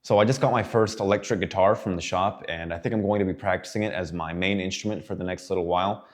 So I just got my first electric guitar from the shop, and I think I'm going to be practicing it as my main instrument for the next little while.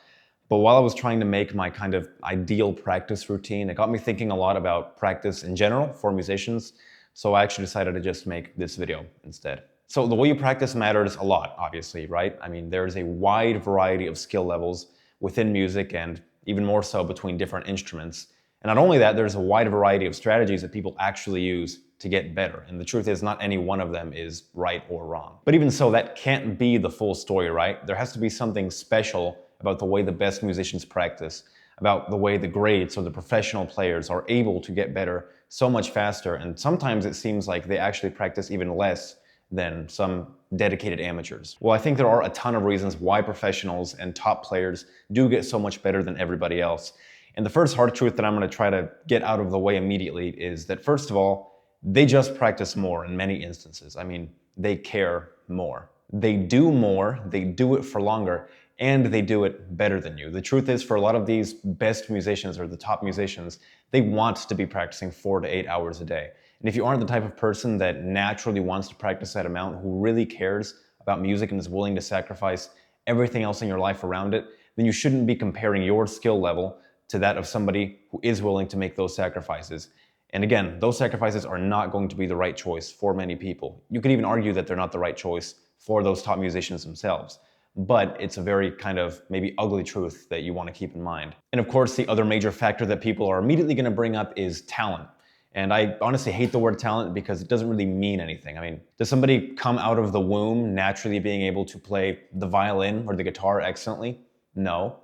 But while I was trying to make my kind of ideal practice routine, it got me thinking a lot about practice in general for musicians. So I actually decided to just make this video instead. So the way you practice matters a lot, obviously, right? I mean, there's a wide variety of skill levels within music and even more so between different instruments. And not only that, there's a wide variety of strategies that people actually use to get better. And the truth is, not any one of them is right or wrong. But even so, that can't be the full story, right? There has to be something special about the way the best musicians practice, about the way the greats or the professional players are able to get better so much faster. And sometimes it seems like they actually practice even less than some dedicated amateurs. Well, I think there are a ton of reasons why professionals and top players do get so much better than everybody else. And the first hard truth that I'm going to try to get out of the way immediately is that, first of all, they just practice more in many instances. I mean, they care more. They do more, they do it for longer, and they do it better than you. The truth is, for a lot of these best musicians or the top musicians, they want to be practicing 4 to 8 hours a day. And if you aren't the type of person that naturally wants to practice that amount, who really cares about music and is willing to sacrifice everything else in your life around it, then you shouldn't be comparing your skill level to that of somebody who is willing to make those sacrifices. And again, those sacrifices are not going to be the right choice for many people. You could even argue that they're not the right choice for those top musicians themselves. But it's a very kind of maybe ugly truth that you want to keep in mind. And of course, the other major factor that people are immediately going to bring up is talent. And I honestly hate the word talent because it doesn't really mean anything. I mean, does somebody come out of the womb naturally being able to play the violin or the guitar excellently? No.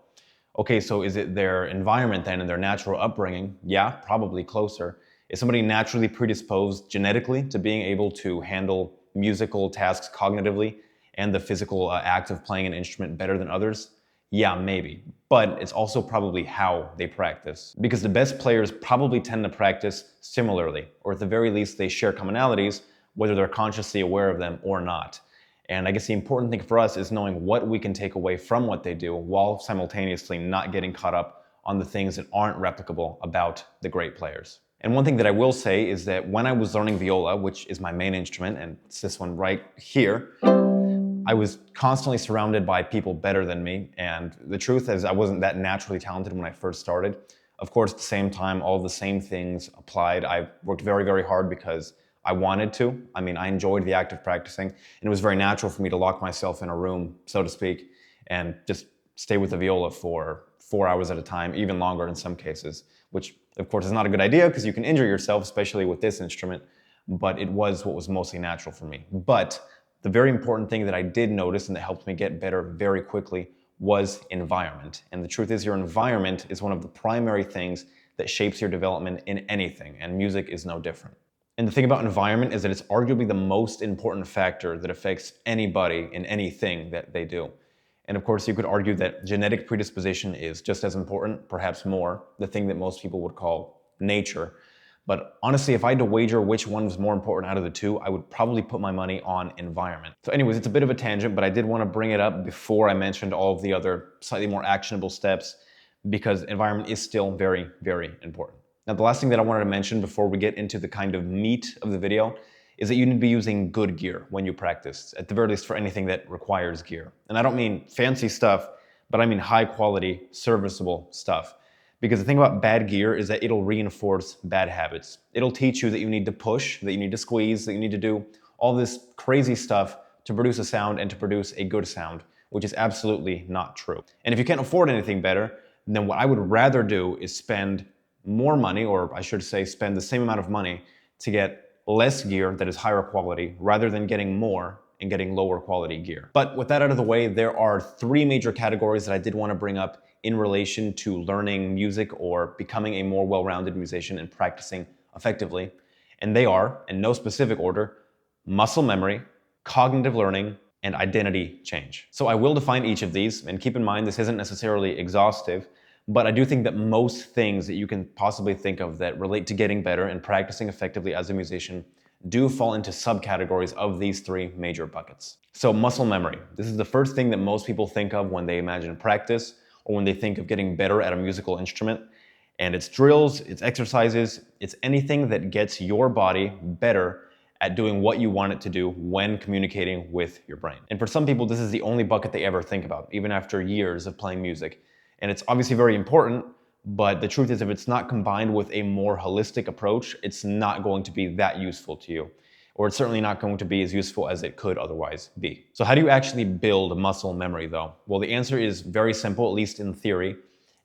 Okay, so is it their environment then and their natural upbringing? Yeah, probably closer. Is somebody naturally predisposed genetically to being able to handle musical tasks cognitively and the physical act of playing an instrument better than others? Yeah, maybe. But it's also probably how they practice. Because the best players probably tend to practice similarly, or at the very least they share commonalities, whether they're consciously aware of them or not. And I guess the important thing for us is knowing what we can take away from what they do while simultaneously not getting caught up on the things that aren't replicable about the great players. And one thing that I will say is that when I was learning viola, which is my main instrument, and it's this one right here, I was constantly surrounded by people better than me. And the truth is, I wasn't that naturally talented when I first started. Of course, at the same time, all the same things applied. I worked very, very hard because I wanted to. I mean, I enjoyed the act of practicing, and it was very natural for me to lock myself in a room, so to speak, and just stay with the viola for 4 hours at a time, even longer in some cases, which of course is not a good idea because you can injure yourself, especially with this instrument, but it was what was mostly natural for me. But the very important thing that I did notice and that helped me get better very quickly was environment. And the truth is, your environment is one of the primary things that shapes your development in anything, and music is no different. And the thing about environment is that it's arguably the most important factor that affects anybody in anything that they do. And of course, you could argue that genetic predisposition is just as important, perhaps more, the thing that most people would call nature. But honestly, if I had to wager which one was more important out of the two, I would probably put my money on environment. So anyways, it's a bit of a tangent, but I did want to bring it up before I mentioned all of the other slightly more actionable steps, because environment is still very, very important. Now, the last thing that I wanted to mention before we get into the kind of meat of the video is that you need to be using good gear when you practice, at the very least for anything that requires gear. And I don't mean fancy stuff, but I mean high quality, serviceable stuff. Because the thing about bad gear is that it'll reinforce bad habits. It'll teach you that you need to push, that you need to squeeze, that you need to do all this crazy stuff to produce a sound and to produce a good sound, which is absolutely not true. And if you can't afford anything better, then what I would rather do is spend more money, or I should say spend the same amount of money to get less gear that is higher quality rather than getting more and getting lower quality gear. But with that out of the way, there are 3 major categories that I did want to bring up in relation to learning music or becoming a more well-rounded musician and practicing effectively. And they are, in no specific order, muscle memory, cognitive learning, and identity change. So I will define each of these, and keep in mind this isn't necessarily exhaustive, but I do think that most things that you can possibly think of that relate to getting better and practicing effectively as a musician do fall into subcategories of these 3 major buckets. So muscle memory. This is the first thing that most people think of when they imagine practice or when they think of getting better at a musical instrument. And it's drills, it's exercises, it's anything that gets your body better at doing what you want it to do when communicating with your brain. And for some people, this is the only bucket they ever think about, even after years of playing music. And it's obviously very important, but the truth is if it's not combined with a more holistic approach, it's not going to be that useful to you. Or it's certainly not going to be as useful as it could otherwise be. So how do you actually build muscle memory though? Well, the answer is very simple, at least in theory,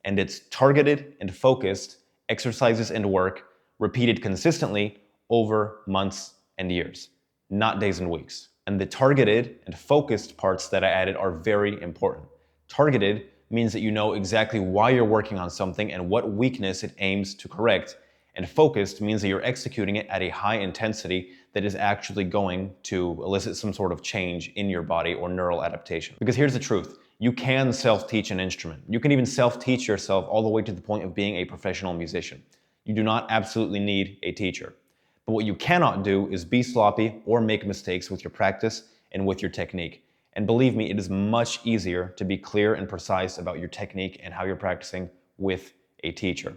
and it's targeted and focused exercises and work repeated consistently over months and years, not days and weeks. And the targeted and focused parts that I added are very important. Targeted means that you know exactly why you're working on something and what weakness it aims to correct. And focused means that you're executing it at a high intensity that is actually going to elicit some sort of change in your body or neural adaptation. Because here's the truth. You can self-teach an instrument. You can even self-teach yourself all the way to the point of being a professional musician. You do not absolutely need a teacher. But what you cannot do is be sloppy or make mistakes with your practice and with your technique. And believe me, it is much easier to be clear and precise about your technique and how you're practicing with a teacher.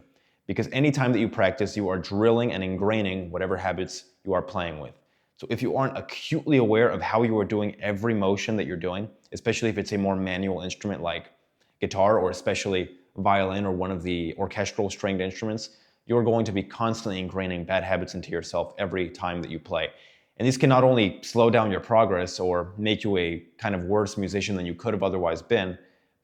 Because anytime that you practice, you are drilling and ingraining whatever habits you are playing with. So if you aren't acutely aware of how you are doing every motion that you're doing, especially if it's a more manual instrument like guitar or especially violin or one of the orchestral stringed instruments, you're going to be constantly ingraining bad habits into yourself every time that you play. And these can not only slow down your progress or make you a kind of worse musician than you could have otherwise been,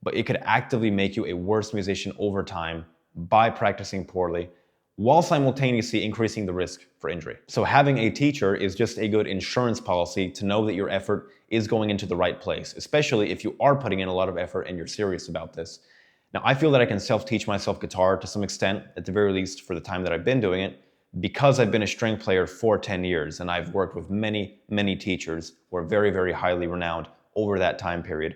but it could actively make you a worse musician over time by practicing poorly, while simultaneously increasing the risk for injury. So having a teacher is just a good insurance policy to know that your effort is going into the right place, especially if you are putting in a lot of effort and you're serious about this. Now, I feel that I can self-teach myself guitar to some extent, at the very least for the time that I've been doing it, because I've been a string player for 10 years and I've worked with many, many teachers who are very, very highly renowned over that time period.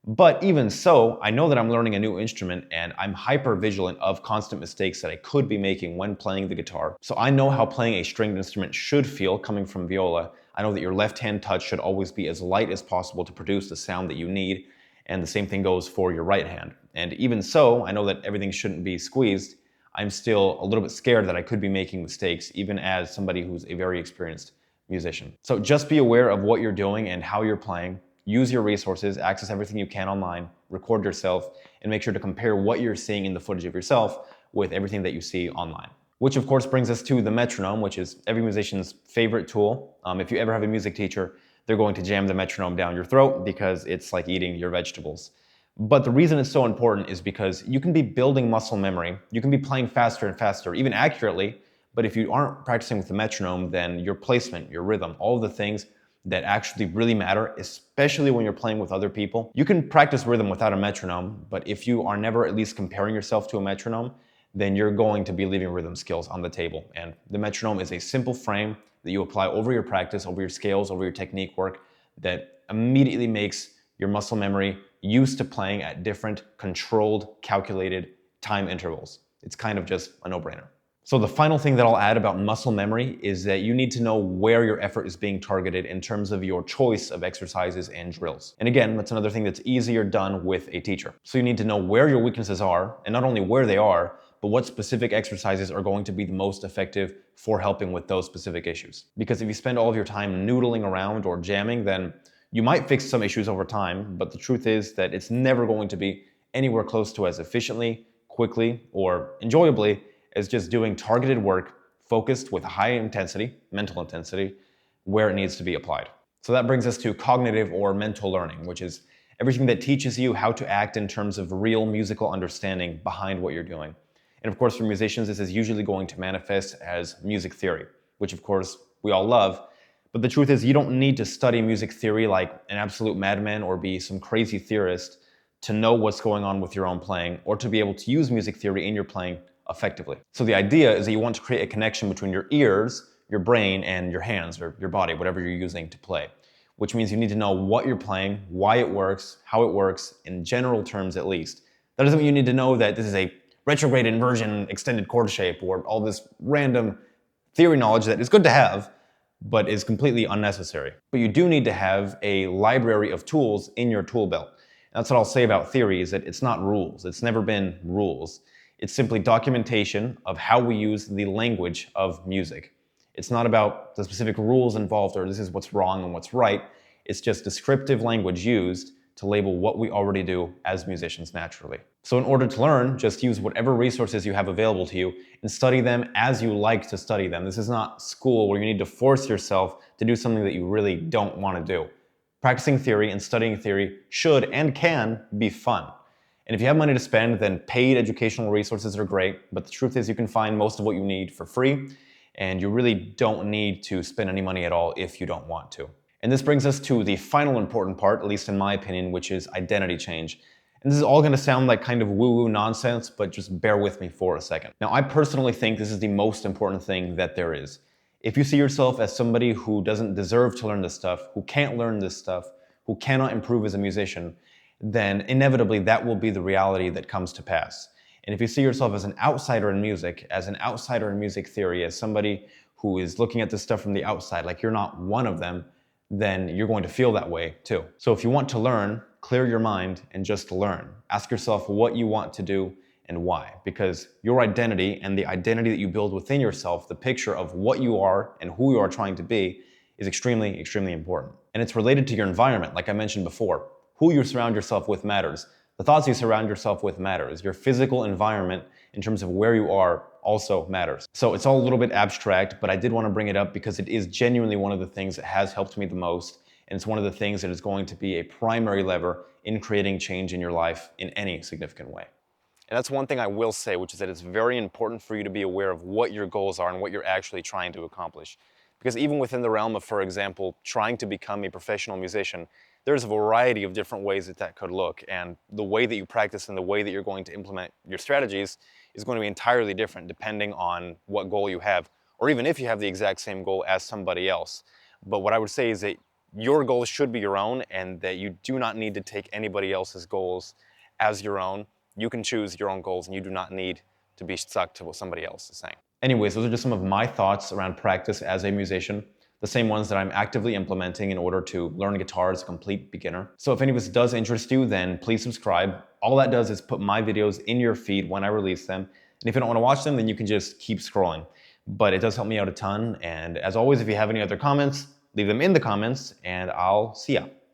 But even so, I know that I'm learning a new instrument and I'm hyper vigilant of constant mistakes that I could be making when playing the guitar. So I know how playing a stringed instrument should feel coming from viola. I know that your left hand touch should always be as light as possible to produce the sound that you need. And the same thing goes for your right hand. And even so, I know that everything shouldn't be squeezed. I'm still a little bit scared that I could be making mistakes, even as somebody who's a very experienced musician. So just be aware of what you're doing and how you're playing. Use your resources, access everything you can online, record yourself, and make sure to compare what you're seeing in the footage of yourself with everything that you see online. Which of course brings us to the metronome, which is every musician's favorite tool. If you ever have a music teacher, they're going to jam the metronome down your throat because it's like eating your vegetables. But the reason it's so important is because you can be building muscle memory, you can be playing faster and faster, even accurately, but if you aren't practicing with the metronome, then your placement, your rhythm, all of the things that actually really matter, especially when you're playing with other people. You can practice rhythm without a metronome, but if you are never at least comparing yourself to a metronome, then you're going to be leaving rhythm skills on the table. And the metronome is a simple frame that you apply over your practice, over your scales, over your technique work that immediately makes your muscle memory used to playing at different controlled, calculated time intervals. It's kind of just a no-brainer. So the final thing that I'll add about muscle memory is that you need to know where your effort is being targeted in terms of your choice of exercises and drills. And again, that's another thing that's easier done with a teacher. So you need to know where your weaknesses are, and not only where they are, but what specific exercises are going to be the most effective for helping with those specific issues. Because if you spend all of your time noodling around or jamming, then you might fix some issues over time, but the truth is that it's never going to be anywhere close to as efficiently, quickly, or enjoyably as just doing targeted work focused with high intensity, mental intensity, where it needs to be applied. So that brings us to cognitive or mental learning, which is everything that teaches you how to act in terms of real musical understanding behind what you're doing. And of course, for musicians, this is usually going to manifest as music theory, which of course we all love. But the truth is you don't need to study music theory like an absolute madman or be some crazy theorist to know what's going on with your own playing or to be able to use music theory in your playing effectively. So the idea is that you want to create a connection between your ears, your brain, and your hands or your body, whatever you're using to play, which means you need to know what you're playing, why it works, how it works, in general terms at least. That doesn't mean you need to know that this is a retrograde inversion extended chord shape or all this random theory knowledge that is good to have, but is completely unnecessary. But you do need to have a library of tools in your tool belt. And that's what I'll say about theory is that it's not rules. It's never been rules. It's simply documentation of how we use the language of music. It's not about the specific rules involved or this is what's wrong and what's right. It's just descriptive language used to label what we already do as musicians naturally. So in order to learn, just use whatever resources you have available to you and study them as you like to study them. This is not school where you need to force yourself to do something that you really don't want to do. Practicing theory and studying theory should and can be fun. And if you have money to spend, then paid educational resources are great, but the truth is you can find most of what you need for free, and you really don't need to spend any money at all if you don't want to. And this brings us to the final important part, at least in my opinion, which is identity change. And this is all going to sound like kind of woo-woo nonsense, but just bear with me for a second. Now, I personally think this is the most important thing that there is. If you see yourself as somebody who doesn't deserve to learn this stuff, who can't learn this stuff, who cannot improve as a musician, then inevitably that will be the reality that comes to pass. And if you see yourself as an outsider in music, as an outsider in music theory, as somebody who is looking at this stuff from the outside, like you're not one of them, then you're going to feel that way too. So if you want to learn, clear your mind and just learn. Ask yourself what you want to do and why, because your identity and the identity that you build within yourself, the picture of what you are and who you are trying to be, is extremely, extremely important. And it's related to your environment, like I mentioned before. Who you surround yourself with matters. The thoughts you surround yourself with matters. Your physical environment in terms of where you are also matters. So it's all a little bit abstract, but I did want to bring it up because it is genuinely one of the things that has helped me the most, and it's one of the things that is going to be a primary lever in creating change in your life in any significant way. And that's one thing I will say, which is that it's very important for you to be aware of what your goals are and what you're actually trying to accomplish. Because even within the realm of, for example, trying to become a professional musician, there's a variety of different ways that that could look. And the way that you practice and the way that you're going to implement your strategies is going to be entirely different depending on what goal you have, or even if you have the exact same goal as somebody else. But what I would say is that your goals should be your own and that you do not need to take anybody else's goals as your own. You can choose your own goals and you do not need to be stuck to what somebody else is saying. Anyways, those are just some of my thoughts around practice as a musician, the same ones that I'm actively implementing in order to learn guitar as a complete beginner. So if any of this does interest you, then please subscribe. All that does is put my videos in your feed when I release them. And if you don't want to watch them, then you can just keep scrolling. But it does help me out a ton. And as always, if you have any other comments, leave them in the comments and I'll see ya.